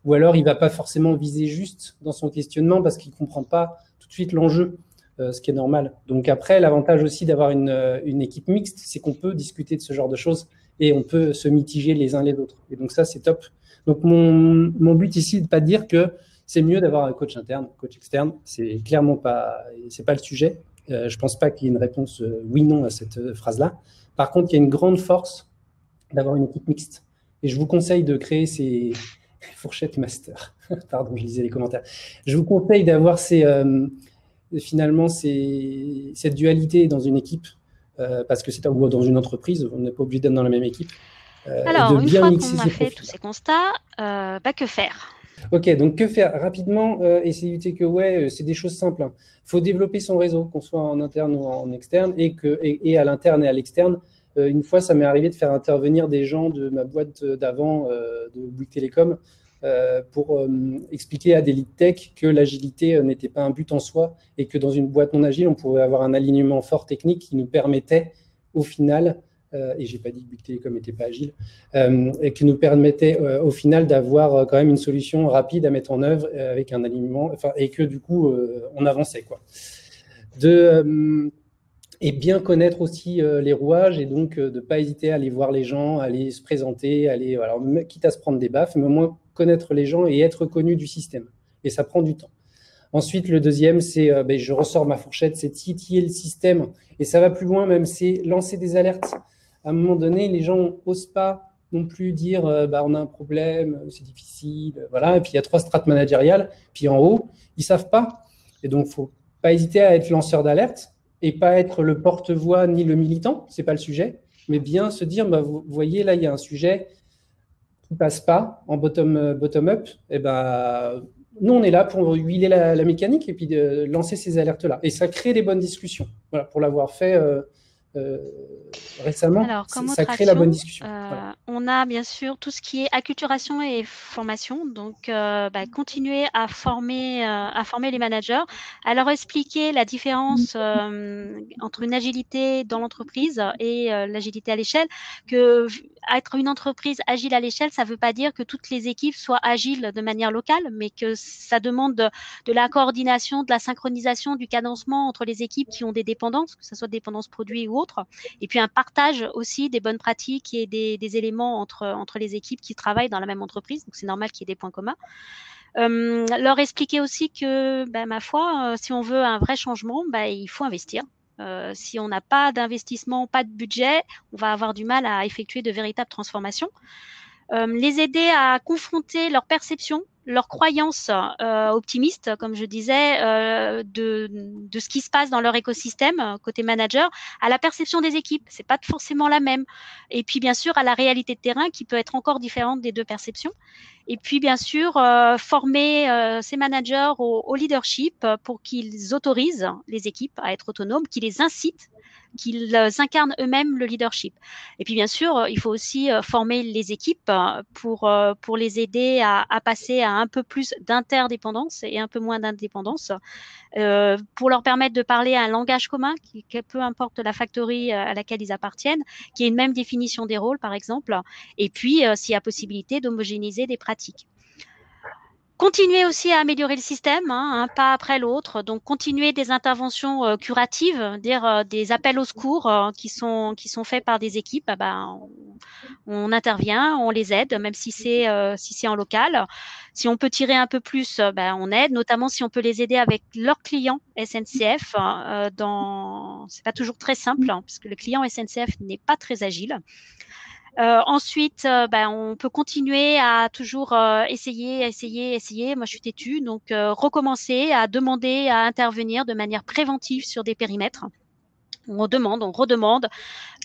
Ou alors, il ne va pas forcément viser juste dans son questionnement parce qu'il ne comprend pas tout de suite l'enjeu, ce qui est normal. Donc après, l'avantage aussi d'avoir une équipe mixte, c'est qu'on peut discuter de ce genre de choses et on peut se mitiger les uns les autres. Et donc ça, c'est top. Donc mon but ici, de pas dire que c'est mieux d'avoir un coach interne, un coach externe. C'est clairement pas, c'est pas le sujet. Je pense pas qu'il y ait une réponse oui/non à cette phrase-là. Par contre, il y a une grande force d'avoir une équipe mixte. Et je vous conseille de créer ces fourchettes master. Pardon, je lisais les commentaires. Je vous conseille d'avoir finalement cette dualité dans une équipe, parce que c'est dans une entreprise, on n'est pas obligé d'être dans la même équipe. Alors, une fois qu'on a fait tous ces constats, que faire ? Ok, donc que faire rapidement, essayer d'éviter que c'est des choses simples. Il faut développer son réseau, qu'on soit en interne ou en externe, et à l'interne et à l'externe. Une fois, ça m'est arrivé de faire intervenir des gens de ma boîte d'avant, de Bouygues Télécom, pour expliquer à des lead tech que l'agilité n'était pas un but en soi et que dans une boîte non agile, on pouvait avoir un alignement fort technique qui nous permettait au final, et j'ai pas dit que Bouygues Télécom n'était pas agile, et qui nous permettait au final d'avoir quand même une solution rapide à mettre en œuvre avec un alignement, et que du coup, on avançait, quoi. Et bien connaître aussi les rouages, et donc de ne pas hésiter à aller voir les gens, à aller se présenter, alors, quitte à se prendre des baffes, mais au moins connaître les gens et être connu du système. Et ça prend du temps. Ensuite, le deuxième, c'est, je ressors ma fourchette, c'est titiller le système. Et ça va plus loin même, c'est lancer des alertes. À un moment donné, les gens n'osent pas non plus dire on a un problème, c'est difficile, voilà. Et puis il y a 3 strates managériales, puis en haut, ils ne savent pas. Et donc, il ne faut pas hésiter à être lanceur d'alerte et pas être le porte-voix ni le militant, ce n'est pas le sujet, mais bien se dire, vous voyez, là, il y a un sujet qui ne passe pas en bottom-up, et nous, on est là pour huiler la mécanique et puis de lancer ces alertes-là. Et ça crée des bonnes discussions. Voilà, pour l'avoir fait récemment, alors, comme ça crée la bonne discussion. Voilà. On a bien sûr tout ce qui est acculturation et formation. Donc, continuer à former les managers, à leur expliquer la différence entre une agilité dans l'entreprise et l'agilité à l'échelle. Que être une entreprise agile à l'échelle, ça ne veut pas dire que toutes les équipes soient agiles de manière locale, mais que ça demande de la coordination, de la synchronisation, du cadencement entre les équipes qui ont des dépendances, que ce soit des dépendances produits ou autres, et puis un partage aussi des bonnes pratiques et des éléments entre les équipes qui travaillent dans la même entreprise. Donc, c'est normal qu'il y ait des points communs. Leur expliquer aussi que, ma foi, si on veut un vrai changement, il faut investir. Si on n'a pas d'investissement, pas de budget, on va avoir du mal à effectuer de véritables transformations. Les aider à confronter leur perception, leurs croyances optimistes, comme je disais, de ce qui se passe dans leur écosystème côté manager, à la perception des équipes. C'est pas forcément la même. Et puis, bien sûr, à la réalité de terrain qui peut être encore différente des deux perceptions. Et puis, bien sûr, former ces managers au leadership pour qu'ils autorisent les équipes à être autonomes, qu'ils les incitent, qu'ils incarnent eux-mêmes le leadership. Et puis, bien sûr, il faut aussi former les équipes pour les aider à passer à un peu plus d'interdépendance et un peu moins d'indépendance, pour leur permettre de parler un langage commun, peu importe la factory à laquelle ils appartiennent, qui ait une même définition des rôles, par exemple, et puis, s'il y a possibilité, d'homogénéiser des pratiques. Continuer aussi à améliorer le système, un pas après l'autre. Donc, continuer des interventions curatives, des appels au secours qui sont faits par des équipes. On intervient, on les aide, même si c'est en local. Si on peut tirer un peu plus, on aide, notamment si on peut les aider avec leurs clients SNCF. C'est pas toujours très simple, parce que le client SNCF n'est pas très agile. Ensuite, on peut continuer à toujours essayer. Moi, je suis têtue, donc recommencer à demander à intervenir de manière préventive sur des périmètres. On demande, on redemande,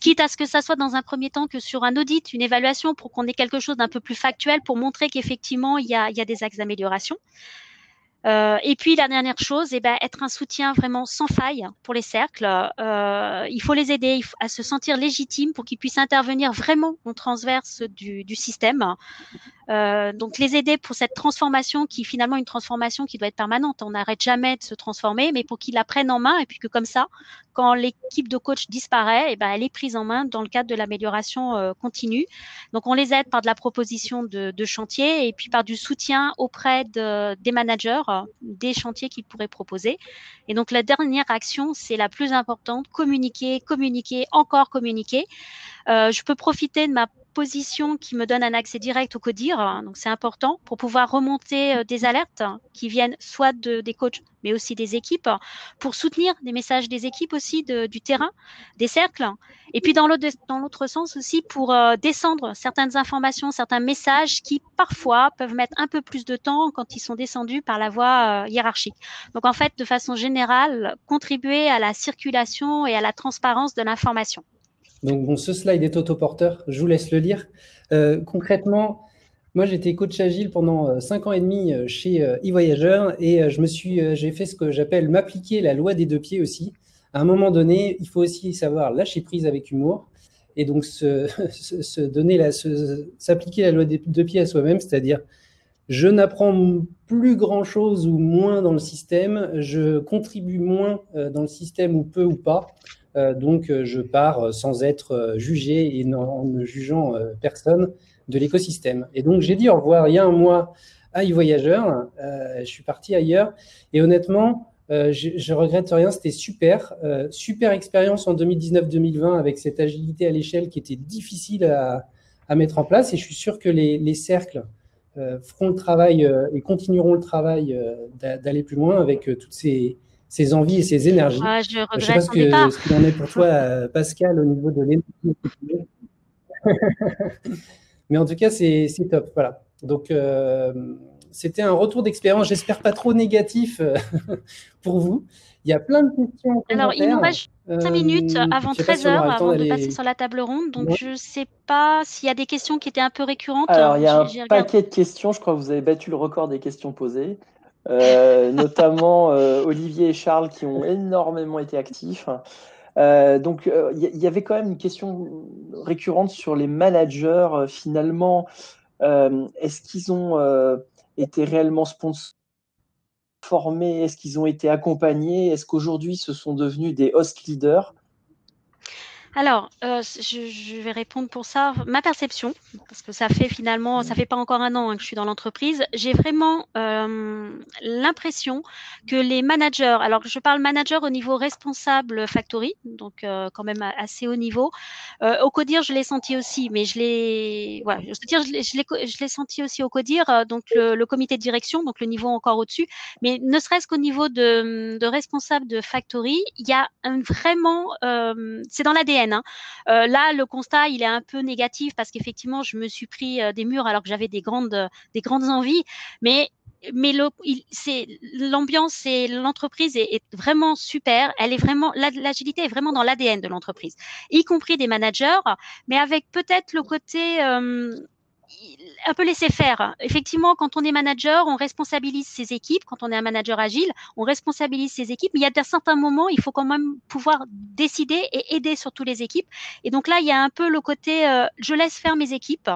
quitte à ce que ça soit dans un premier temps que sur un audit, une évaluation, pour qu'on ait quelque chose d'un peu plus factuel, pour montrer qu'effectivement, il y a des axes d'amélioration. Et puis la dernière chose, être un soutien vraiment sans faille pour les cercles. Il faut les aider à se sentir légitimes pour qu'ils puissent intervenir vraiment en transverse du système. Donc les aider pour cette transformation qui finalement une transformation qui doit être permanente. On n'arrête jamais de se transformer, mais pour qu'ils la prennent en main et puis que comme ça, quand l'équipe de coach disparaît, elle est prise en main dans le cadre de l'amélioration continue. Donc on les aide par de la proposition de chantier et puis par du soutien auprès des managers des chantiers qu'ils pourraient proposer. Et donc la dernière action, c'est la plus importante, communiquer, encore communiquer. Je peux profiter de ma position qui me donne un accès direct au CODIR, donc c'est important pour pouvoir remonter des alertes qui viennent soit des coachs, mais aussi des équipes, pour soutenir des messages des équipes aussi du terrain, des cercles, et puis dans l'autre sens aussi pour descendre certaines informations, certains messages qui parfois peuvent mettre un peu plus de temps quand ils sont descendus par la voie hiérarchique. Donc en fait, de façon générale, contribuer à la circulation et à la transparence de l'information. Donc, bon, ce slide est autoporteur, je vous laisse le lire. Concrètement, moi, j'étais coach agile pendant 5 ans et demi chez eVoyageur et j'ai fait ce que j'appelle m'appliquer la loi des deux pieds aussi. À un moment donné, il faut aussi savoir lâcher prise avec humour et donc s'appliquer la loi des deux pieds à soi-même, c'est-à-dire je n'apprends plus grand-chose ou moins dans le système, je contribue moins dans le système ou peu ou pas. Donc, je pars sans être jugé et en ne jugeant personne de l'écosystème. Et donc, j'ai dit au revoir il y a un mois à eVoyageur. Je suis parti ailleurs. Et honnêtement, je regrette rien. C'était super. Super expérience en 2019-2020 avec cette agilité à l'échelle qui était difficile à mettre en place. Et je suis sûr que les cercles feront le travail et continueront le travail d'aller plus loin avec toutes ces envies et ces énergies. Je ne sais pas ce qu'il en est pour toi, Pascal, au niveau de l'énergie. Mais en tout cas, c'est top. Voilà. Donc, c'était un retour d'expérience, j'espère pas trop négatif pour vous. Il y a plein de questions. Alors, il nous reste 5 minutes avant 13h, avant de passer sur la table ronde. Donc, je ne sais pas s'il y a des questions qui étaient un peu récurrentes. Alors, il y a un paquet de questions. Je crois que vous avez battu le record des questions posées. Notamment Olivier et Charles qui ont énormément été actifs. Donc, il y avait quand même une question récurrente sur les managers. Finalement, est-ce qu'ils ont été réellement formés? Est-ce qu'ils ont été accompagnés? Est-ce qu'aujourd'hui, ce sont devenus des host leaders? Alors, je vais répondre pour ça. Ma perception, parce que ça fait finalement, ça fait pas encore un an que je suis dans l'entreprise, j'ai vraiment l'impression que les managers, alors je parle manager au niveau responsable factory, donc quand même assez haut niveau. Au CODIR, je l'ai senti aussi, mais je l'ai senti aussi au CODIR, donc le comité de direction, donc le niveau encore au-dessus. Mais ne serait-ce qu'au niveau de responsable de factory, il y a vraiment, c'est dans l'ADN. Là, le constat, il est un peu négatif parce qu'effectivement, je me suis pris des murs alors que j'avais des grandes envies, mais l'ambiance et l'entreprise est vraiment super. Elle est vraiment, l'agilité est vraiment dans l'ADN de l'entreprise, y compris des managers, mais avec peut-être le côté un peu laisser faire. Effectivement, quand on est manager, on responsabilise ses équipes. Quand on est un manager agile, on responsabilise ses équipes. Mais il y a à certains moments, il faut quand même pouvoir décider et aider surtout les équipes. Et donc là, il y a un peu le côté, je laisse faire mes équipes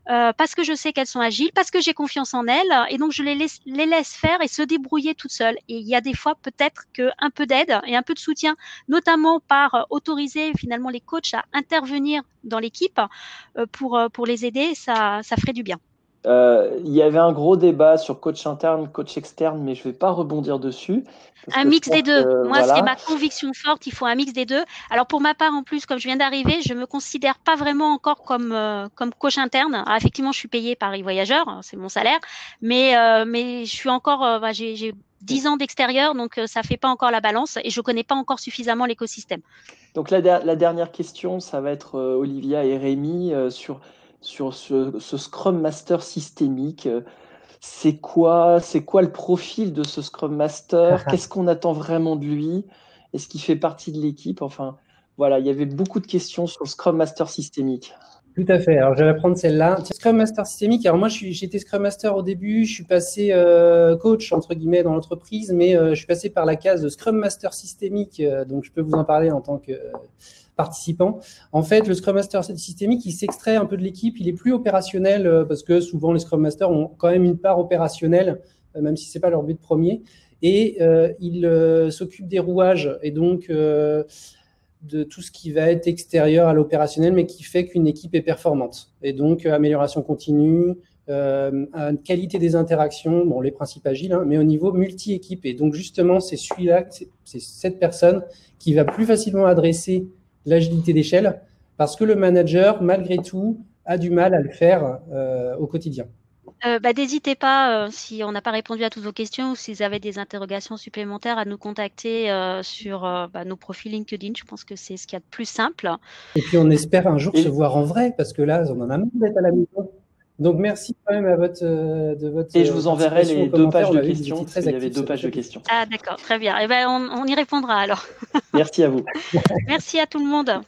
parce que je sais qu'elles sont agiles, parce que j'ai confiance en elles. Et donc, je les laisse faire et se débrouiller toutes seules. Et il y a des fois peut-être qu'un peu d'aide et un peu de soutien, notamment par autoriser finalement les coachs à intervenir dans l'équipe pour les aider, ça ferait du bien. Il y avait un gros débat sur coach interne, coach externe, mais je ne vais pas rebondir dessus. Un mix des deux. Moi, c'est ma conviction forte, il faut un mix des deux. Alors pour ma part, en plus, comme je viens d'arriver, je ne me considère pas vraiment encore comme coach interne. Alors, effectivement, je suis payée par e-voyageur, c'est mon salaire, mais je suis encore, j'ai 10 ans d'extérieur, donc ça ne fait pas encore la balance et je ne connais pas encore suffisamment l'écosystème. Donc la dernière question, ça va être Olivia et Rémi sur ce Scrum Master systémique. C'est quoi le profil de ce Scrum Master? Qu'est-ce qu'on attend vraiment de lui? Est-ce qu'il fait partie de l'équipe? Enfin, voilà, il y avait beaucoup de questions sur le Scrum Master systémique. Tout à fait. Alors, je vais prendre celle-là. Scrum Master systémique. Alors, moi, j'étais Scrum Master au début. Je suis passé coach, entre guillemets, dans l'entreprise, mais je suis passé par la case de Scrum Master systémique. Donc, je peux vous en parler en tant que participant. En fait, le Scrum Master systémique, il s'extrait un peu de l'équipe. Il est plus opérationnel parce que souvent, les Scrum Masters ont quand même une part opérationnelle, même si c'est pas leur but premier. Et il s'occupe des rouages. Et donc, de tout ce qui va être extérieur à l'opérationnel, mais qui fait qu'une équipe est performante. Et donc, amélioration continue, qualité des interactions, bon, les principes agiles, hein, mais au niveau multi-équipe. Et donc, justement, c'est celui-là, c'est cette personne qui va plus facilement adresser l'agilité d'échelle parce que le manager, malgré tout, a du mal à le faire au quotidien. N'hésitez pas, si on n'a pas répondu à toutes vos questions ou si vous avez des interrogations supplémentaires, à nous contacter sur nos profils LinkedIn. Je pense que c'est ce qu'il y a de plus simple. Et puis, on espère un jour se voir en vrai, parce que là, on en a marre d'être à la maison. Donc, merci quand même de votre Et je vous enverrai les 2 pages de questions, parce qu'il y avait 2 pages de questions. Ah, d'accord, très bien. Eh ben, on y répondra alors. Merci à vous. Merci à tout le monde.